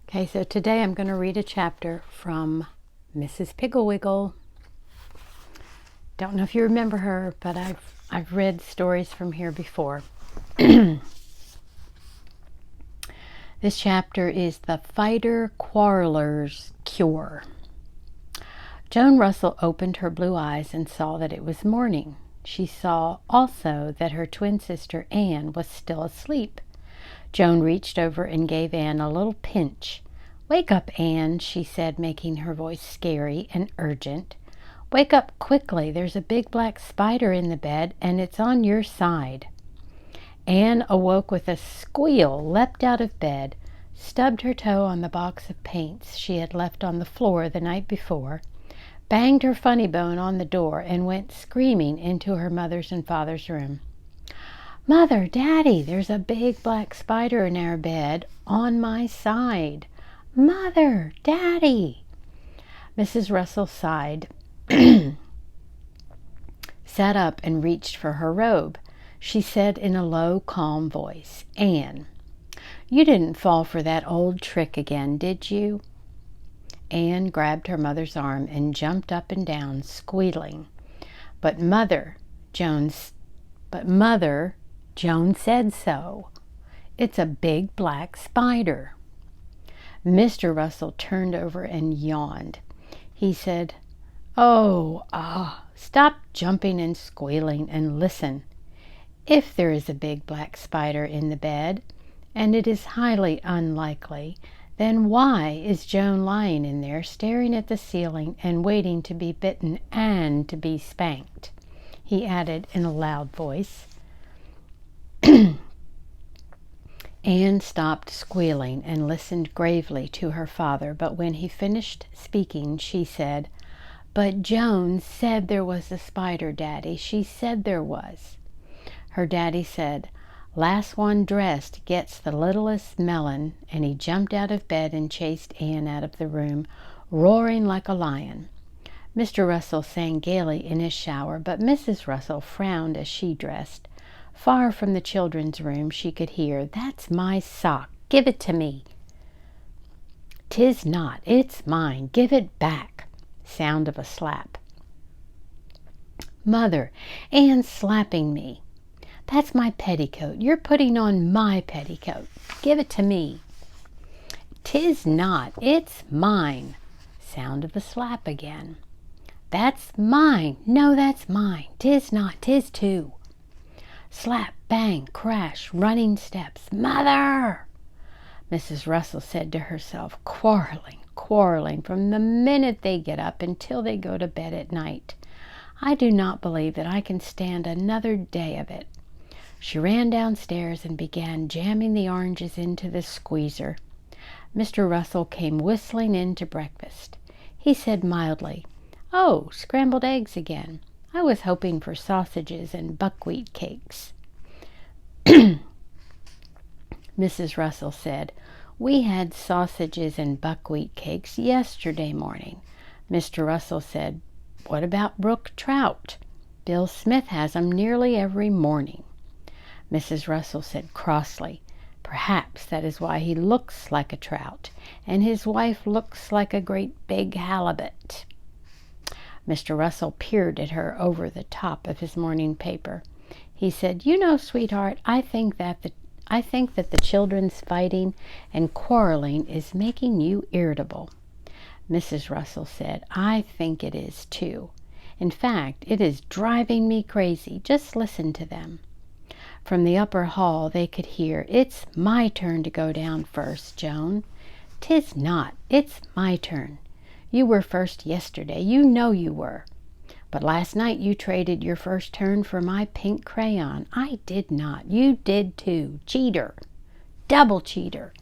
Okay, so today I'm going to read a chapter from Mrs. Pigglewiggle. Don't know if you remember her, but I've read stories from here before. This chapter is the Fighter-Quarrelers Cure. Joan Russell opened her blue eyes and saw that it was morning. She saw also that her twin sister Anne was still asleep. Joan reached over and gave Anne a little pinch. "Wake up, Anne," she said, making her voice scary and urgent. "Wake up quickly. There's a big black spider in the bed, and it's on your side." Anne awoke with a squeal, leapt out of bed, stubbed her toe on the box of paints she had left on the floor the night before, banged her funny bone on the door, and went screaming into her mother's and father's room. "Mother, Daddy, there's a big black spider in our bed on my side. Mother, Daddy." Mrs. Russell sighed, sat up and reached for her robe. She said in a low, calm voice, "Anne, you didn't fall for that old trick again, did you?" Anne grabbed her mother's arm and jumped up and down, squealing. But Mother, Joan said so. It's a big black spider." Mr. Russell turned over and yawned. He said, Stop jumping and squealing and listen. If there is a big black spider in the bed, and it is highly unlikely, then why is Joan lying in there staring at the ceiling and waiting to be bitten and to be spanked?" he added in a loud voice. Anne stopped squealing and listened gravely to her father, but when he finished speaking, she said, "But Joan said there was a spider, Daddy. She said there was." Her daddy said, "Last one dressed gets the littlest melon," and he jumped out of bed and chased Anne out of the room, roaring like a lion. Mr. Russell sang gaily in his shower, but Mrs. Russell frowned as she dressed. Far from the children's room she could hear, "That's my sock. Give it to me." "'Tis not. It's mine. Give it back." Sound of a slap. "Mother, Anne's slapping me." "That's my petticoat. You're putting on my petticoat. Give it to me." "'Tis not. It's mine." Sound of a slap again. "That's mine. No, that's mine. 'Tis not. 'Tis too." Slap, bang, crash, running steps. "Mother!" Mrs. Russell said to herself, quarreling from the minute they get up until they go to bed at night. "I do not believe that I can stand another day of it." She ran downstairs and began jamming the oranges into the squeezer. Mr. Russell came whistling in to breakfast. He said mildly, "Oh, scrambled eggs again. I was hoping for sausages and buckwheat cakes." Mrs. Russell said, "We had sausages and buckwheat cakes yesterday morning." Mr. Russell said, "What about brook trout? Bill Smith has 'em nearly every morning." Mrs. Russell said crossly, "Perhaps that is why he looks like a trout, and his wife looks like a great big halibut." Mr. Russell peered at her over the top of his morning paper. He said, "You know, sweetheart, I think that the children's fighting and quarreling is making you irritable." Mrs. Russell said, "I think it is too. In fact, it is driving me crazy. Just listen to them." From the upper hall they could hear, "It's my turn to go down first, Joan." "'Tis not. It's my turn. You were first yesterday. You know you were. But last night you traded your first turn for my pink crayon." "I did not." "You did too. Cheater. Double cheater."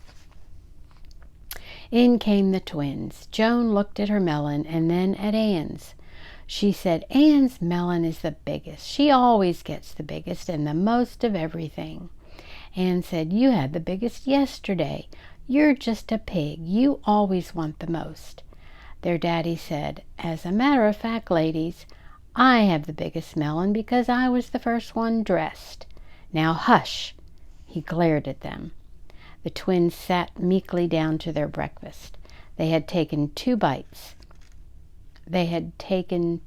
In came the twins. Joan looked at her melon and then at Anne's. She said, "Anne's melon is the biggest. She always gets the biggest and the most of everything." Anne said, "You had the biggest yesterday. You're just a pig. You always want the most." Their daddy said, "As a matter of fact, ladies, I have the biggest melon because I was the first one dressed. Now hush." He glared at them. The twins sat meekly down to their breakfast. They had taken 2 bites. They had taken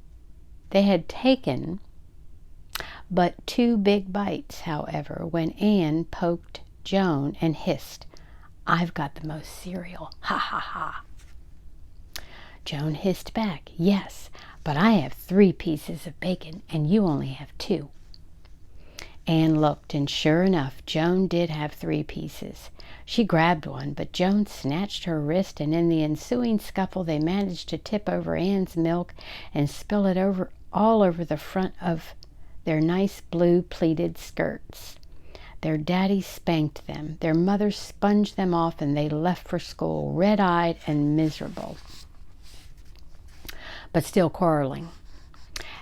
but 2 big bites, however, when Anne poked Joan and hissed, "I've got the most cereal. Ha ha ha." Joan hissed back, "Yes, but I have 3 pieces of bacon and you only have 2. Anne looked, and sure enough, Joan did have 3 pieces. She grabbed one, but Joan snatched her wrist, and in the ensuing scuffle they managed to tip over Anne's milk and spill it all over the front of their nice blue pleated skirts. Their daddy spanked them. Their mother sponged them off, and they left for school, red-eyed and miserable, but still quarreling.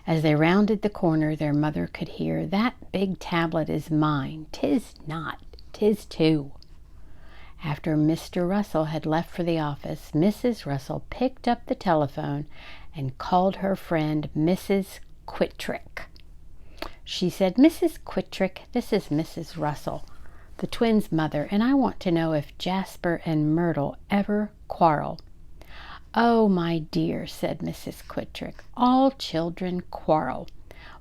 As they rounded the corner, their mother could hear, "That big tablet is mine. 'Tis not. 'Tis too." After Mr. Russell had left for the office, Mrs. Russell picked up the telephone and called her friend Mrs. Quittrick. She said, "Mrs. Quittrick, this is Mrs. Russell, the twins' mother, and I want to know if Jasper and Myrtle ever quarrel." "Oh, my dear," said Mrs. Quittrick, "all children quarrel.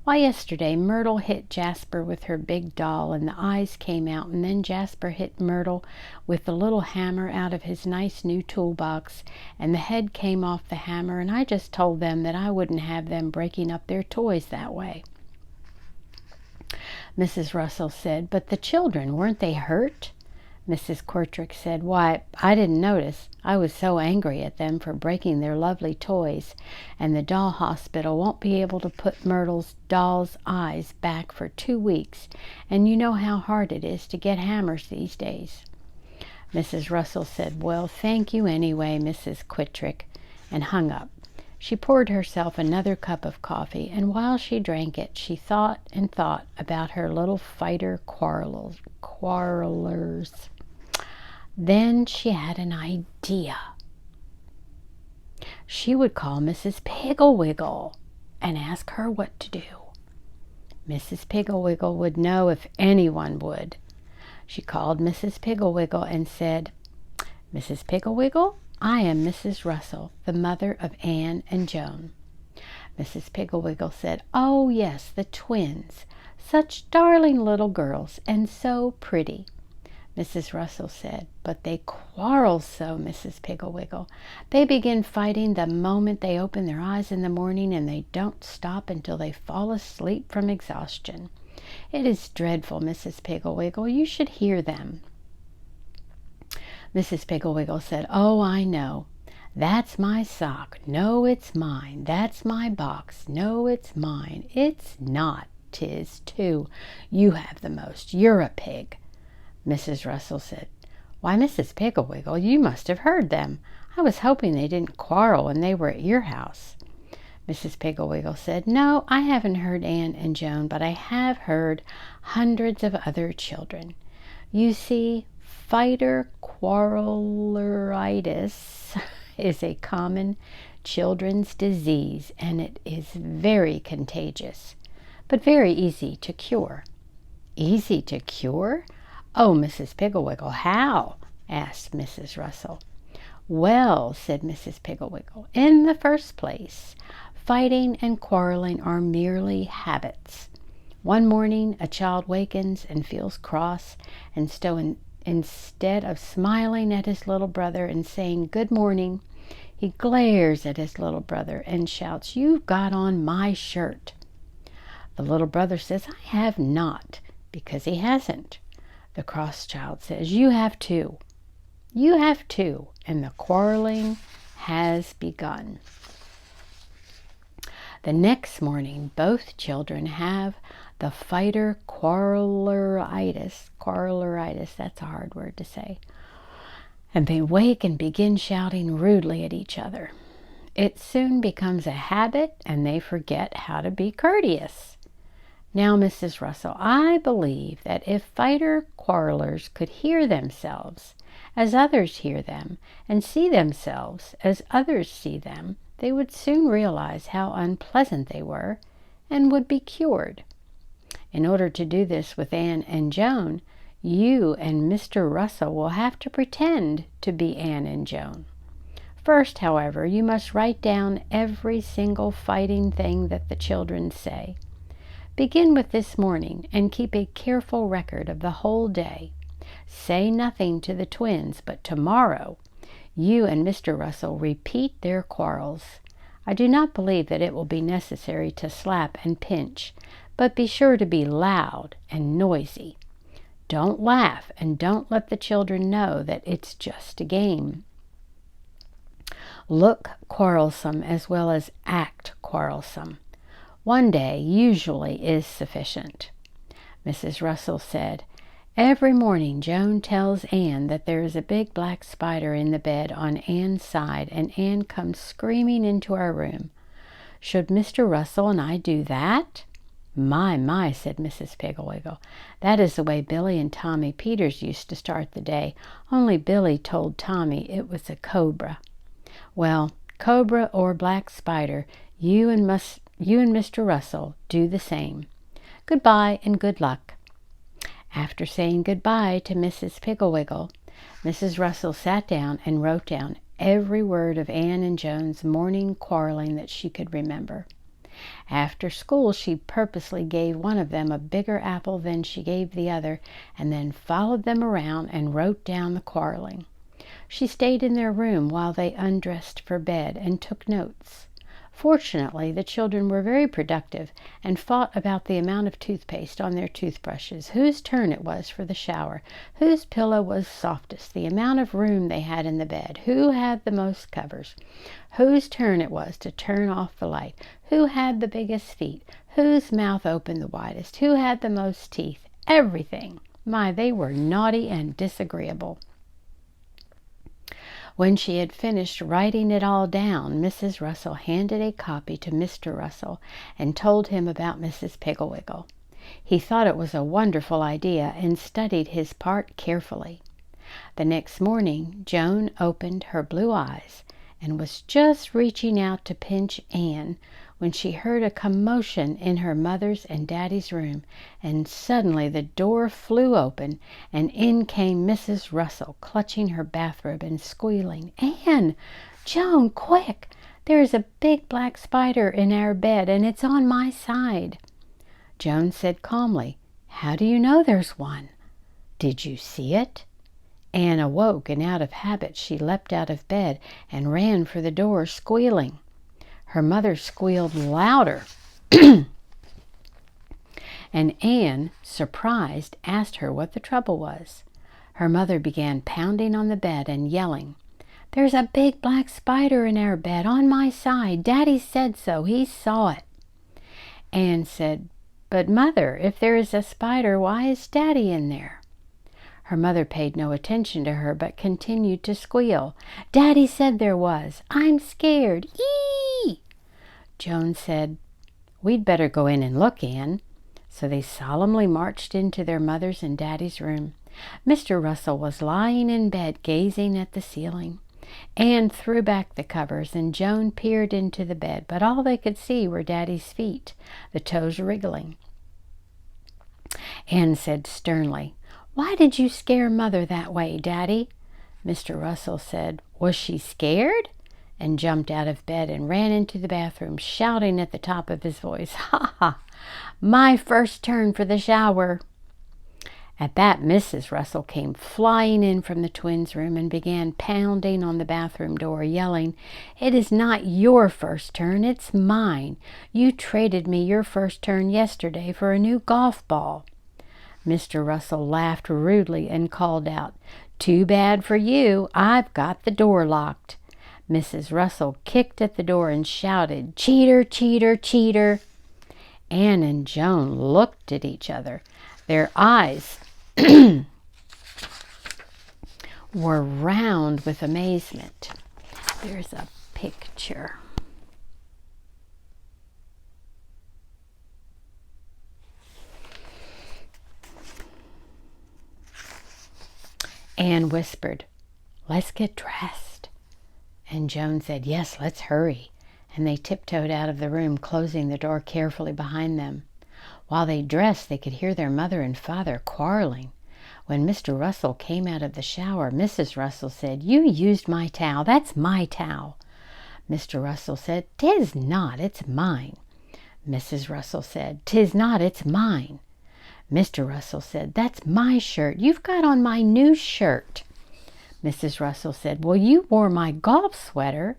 Why, yesterday Myrtle hit Jasper with her big doll, and the eyes came out, and then Jasper hit Myrtle with the little hammer out of his nice new toolbox, and the head came off the hammer, and I just told them that I wouldn't have them breaking up their toys that way." Mrs. Russell said, "But the children, weren't they hurt?" Mrs. Quittrick said, "Why, I didn't notice. I was so angry at them for breaking their lovely toys, and the doll hospital won't be able to put Myrtle's doll's eyes back for 2 weeks, and you know how hard it is to get hammers these days." Mrs. Russell said, "Well, thank you anyway, Mrs. Quittrick," and hung up. She poured herself another cup of coffee, and while she drank it, she thought and thought about her little Fighter-Quarrelers. Then she had an idea. She would call Mrs. Piggle-Wiggle and ask her what to do. Mrs. Piggle-Wiggle would know if anyone would. She called Mrs. Piggle-Wiggle and said, "Mrs. Piggle-Wiggle, I am Mrs. Russell, the mother of Anne and Joan." Mrs. Piggle-Wiggle said, "Oh, yes, the twins. Such darling little girls, and so pretty." Mrs. Russell said, "But they quarrel so, Mrs. Piggle-Wiggle. They begin fighting the moment they open their eyes in the morning, and they don't stop until they fall asleep from exhaustion. It is dreadful, Mrs. Piggle-Wiggle. You should hear them." Mrs. Piggle-Wiggle said, "Oh, I know. That's my sock. No, it's mine. That's my box. No, it's mine. It's not. 'Tis too. You have the most. You're a pig." Mrs. Russell said, "Why, Mrs. Piggle-Wiggle, you must have heard them. I was hoping they didn't quarrel when they were at your house." Mrs. Piggle-Wiggle said, "No, I haven't heard Anne and Joan, but I have heard hundreds of other children. You see, Fighter-Quarreleritis is a common children's disease, and it is very contagious, but very easy to cure." "Easy to cure? Oh, Mrs. Piggle-Wiggle, how?" asked Mrs. Russell. "Well," said Mrs. Piggle-Wiggle, "in the first place, fighting and quarreling are merely habits. One morning a child wakens and feels cross, and instead of smiling at his little brother and saying good morning, he glares at his little brother and shouts, 'You've got on my shirt.' The little brother says, 'I have not,' because he hasn't. The cross child says, 'You have too. You have too,' and the quarreling has begun. The next morning, both children have the Fighter-Quarreleritis, that's a hard word to say, and they wake and begin shouting rudely at each other. It soon becomes a habit, and they forget how to be courteous. Now, Mrs. Russell, I believe that if Fighter-Quarrelers could hear themselves as others hear them, and see themselves as others see them, they would soon realize how unpleasant they were and would be cured. In order to do this with Anne and Joan, You and Mr. Russell will have to pretend to be Anne and Joan. First, however, you must write down every single fighting thing that the children say. Begin with this morning and keep a careful record of the whole day. Say nothing to the twins, but tomorrow you and Mr. Russell repeat their quarrels. I do not believe that it will be necessary to slap and pinch, but be sure to be loud and noisy. Don't laugh and don't let the children know that it's just a game. Look quarrelsome as well as act quarrelsome. One day usually is sufficient. Mrs. Russell said, "Every morning Joan tells Anne that there is a big black spider in the bed on Anne's side, and Anne comes screaming into our room. Should Mr. Russell and I do that?" My, said Mrs. Piggle-Wiggle. That is the way Billy and Tommy Peters used to start the day, only Billy told Tommy it was a cobra. Well, cobra or black spider, you and Mr. Russell do the same. Goodbye and good luck. After saying goodbye to Mrs. Piggle-Wiggle, Mrs. Russell sat down and wrote down every word of Anne and Joan's morning quarreling that she could remember. After school, she purposely gave one of them a bigger apple than she gave the other, and then followed them around and wrote down the quarreling. She stayed in their room while they undressed for bed and took notes. Fortunately, the children were very productive and fought about the amount of toothpaste on their toothbrushes, whose turn it was for the shower, whose pillow was softest, the amount of room they had in the bed, who had the most covers, whose turn it was to turn off the light, who had the biggest feet, whose mouth opened the widest, who had the most teeth, everything. My, they were naughty and disagreeable. When she had finished writing it all down, Mrs. Russell handed a copy to Mr. Russell and told him about Mrs. Piggle-Wiggle. He thought it was a wonderful idea and studied his part carefully. The next morning, Joan opened her blue eyes and was just reaching out to pinch Anne when she heard a commotion in her mother's and Daddy's room, and suddenly the door flew open, and in came Mrs. Russell, clutching her bathrobe and squealing, "Anne! Joan, quick! There is a big black spider in our bed, and it's on my side." Joan said calmly, "How do you know there's one? Did you see it?" Anne awoke, and out of habit she leapt out of bed and ran for the door, squealing. Her mother squealed louder, and Anne, surprised, asked her what the trouble was. Her mother began pounding on the bed and yelling, "There's a big black spider in our bed, on my side. Daddy said so. He saw it." Anne said, "But Mother, if there is a spider, why is Daddy in there?" Her mother paid no attention to her, but continued to squeal, "Daddy said there was. I'm scared. Eee!" Joan said, "We'd better go in and look, Anne." So they solemnly marched into their mother's and Daddy's room. Mr. Russell was lying in bed, gazing at the ceiling. Anne threw back the covers, and Joan peered into the bed, but all they could see were Daddy's feet, the toes wriggling. Anne said sternly, "Why did you scare Mother that way, Daddy?" Mr. Russell said, "Was she scared?" and jumped out of bed and ran into the bathroom, shouting at the top of his voice, "Ha ha! My first turn for the shower!" At that, Mrs. Russell came flying in from the twins' room and began pounding on the bathroom door, yelling, "It is not your first turn, it's mine. You traded me your first turn yesterday for a new golf ball." Mr. Russell laughed rudely and called out, "Too bad for you, I've got the door locked." Mrs. Russell kicked at the door and shouted, "Cheater, cheater, cheater!" Anne and Joan looked at each other. Their eyes were round with amazement. There's a picture. Anne whispered, "Let's get dressed." And Joan said, "Yes, let's hurry." And they tiptoed out of the room, closing the door carefully behind them. While they dressed, they could hear their mother and father quarreling. When Mr. Russell came out of the shower, Mrs. Russell said, "You used my towel. That's my towel." Mr. Russell said, "'Tis not, it's mine." Mrs. Russell said, "'Tis not, it's mine." Mr. Russell said, "That's my shirt. You've got on my new shirt." Mrs. Russell said, "Well, you wore my golf sweater."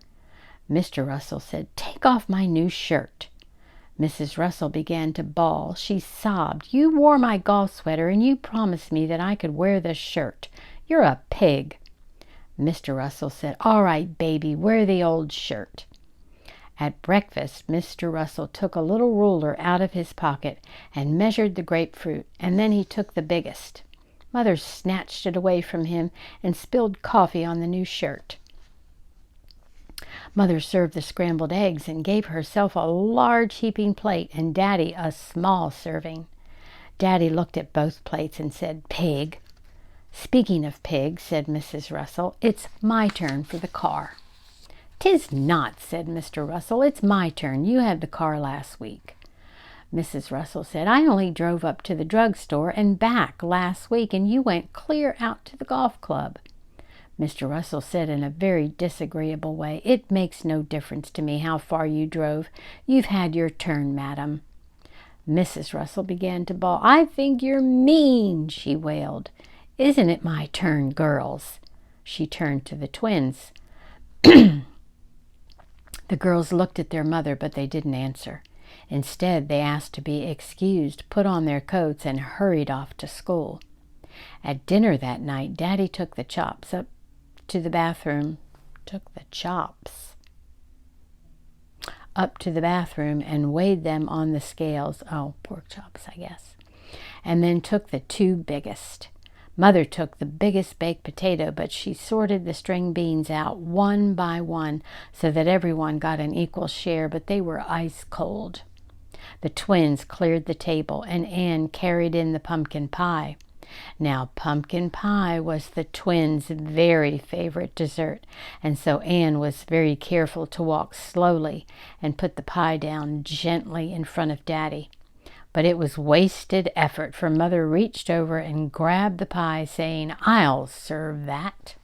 Mr. Russell said, "Take off my new shirt." Mrs. Russell began to bawl. She sobbed, "You wore my golf sweater, and you promised me that I could wear this shirt. You're a pig." Mr. Russell said, "All right, baby, wear the old shirt." At breakfast, Mr. Russell took a little ruler out of his pocket and measured the grapefruit, and then he took the biggest. Mother snatched it away from him and spilled coffee on the new shirt. Mother served the scrambled eggs and gave herself a large heaping plate and Daddy a small serving. Daddy looked at both plates and said, "Pig." "Speaking of pigs," said Mrs. Russell, "it's my turn for the car." "'Tis not," said Mr. Russell. "It's my turn. You had the car last week." Mrs. Russell said, "I only drove up to the drugstore and back last week, and you went clear out to the golf club." Mr. Russell said in a very disagreeable way, "It makes no difference to me how far you drove. You've had your turn, madam." Mrs. Russell began to bawl. "I think you're mean," she wailed. "Isn't it my turn, girls?" She turned to the twins. The girls looked at their mother, but they didn't answer. Instead, they asked to be excused, put on their coats, and hurried off to school. At dinner that night, Daddy took the chops up to the bathroom, and weighed them on the scales. Oh, pork chops, I guess. And then took the two biggest. Mother took the biggest baked potato, but she sorted the string beans out one by one so that everyone got an equal share, but they were ice cold. The twins cleared the table, and Anne carried in the pumpkin pie. Now, pumpkin pie was the twins' very favorite dessert, and so Anne was very careful to walk slowly and put the pie down gently in front of Daddy. But it was wasted effort, for Mother reached over and grabbed the pie, saying, "I'll serve that."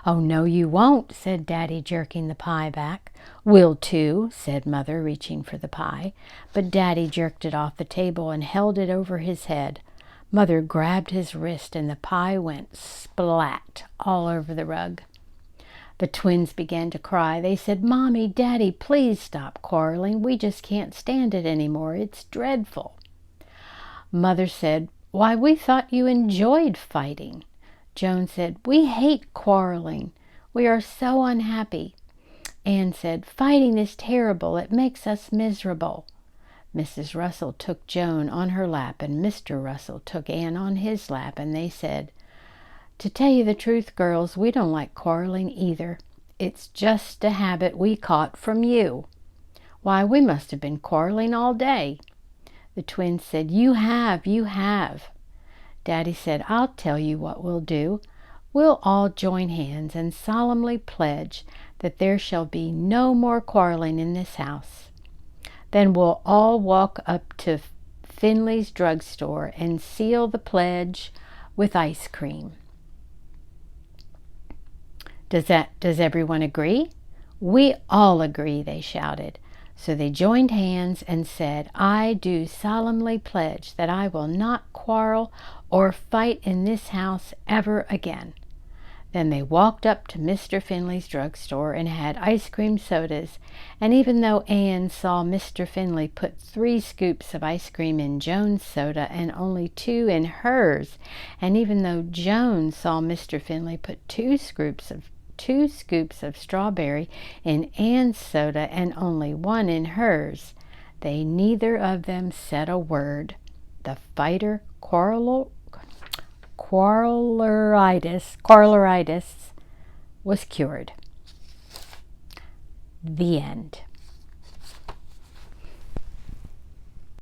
"Oh, no, you won't," said Daddy, jerking the pie back. "Will too," said Mother, reaching for the pie. But Daddy jerked it off the table and held it over his head. Mother grabbed his wrist, and the pie went splat all over the rug. The twins began to cry. They said, "Mommy, Daddy, please stop quarreling. We just can't stand it anymore. It's dreadful." Mother said, "Why, we thought you enjoyed fighting." Joan said, "We hate quarreling. We are so unhappy." Anne said, "Fighting is terrible. It makes us miserable." Mrs. Russell took Joan on her lap, and Mr. Russell took Anne on his lap, and they said, "To tell you the truth, girls, we don't like quarreling either. It's just a habit we caught from you." "Why, we must have been quarreling all day." The twins said, "You have, you have." Daddy said, "I'll tell you what we'll do. We'll all join hands and solemnly pledge that there shall be no more quarreling in this house. Then we'll all walk up to Finley's drugstore and seal the pledge with ice cream." Does everyone agree?" "We all agree," they shouted. So they joined hands and said, "I do solemnly pledge that I will not quarrel or fight in this house ever again." Then they walked up to Mr. Finley's drugstore and had ice cream sodas, and even though Anne saw Mr. Finley put 3 scoops of ice cream in Joan's soda and only 2 in hers, and even though Joan saw Mr. Finley put 2 scoops of strawberry in Anne's soda and only 1 in hers, they neither of them said a word. The Fighter-Quarreleritis was cured. The end.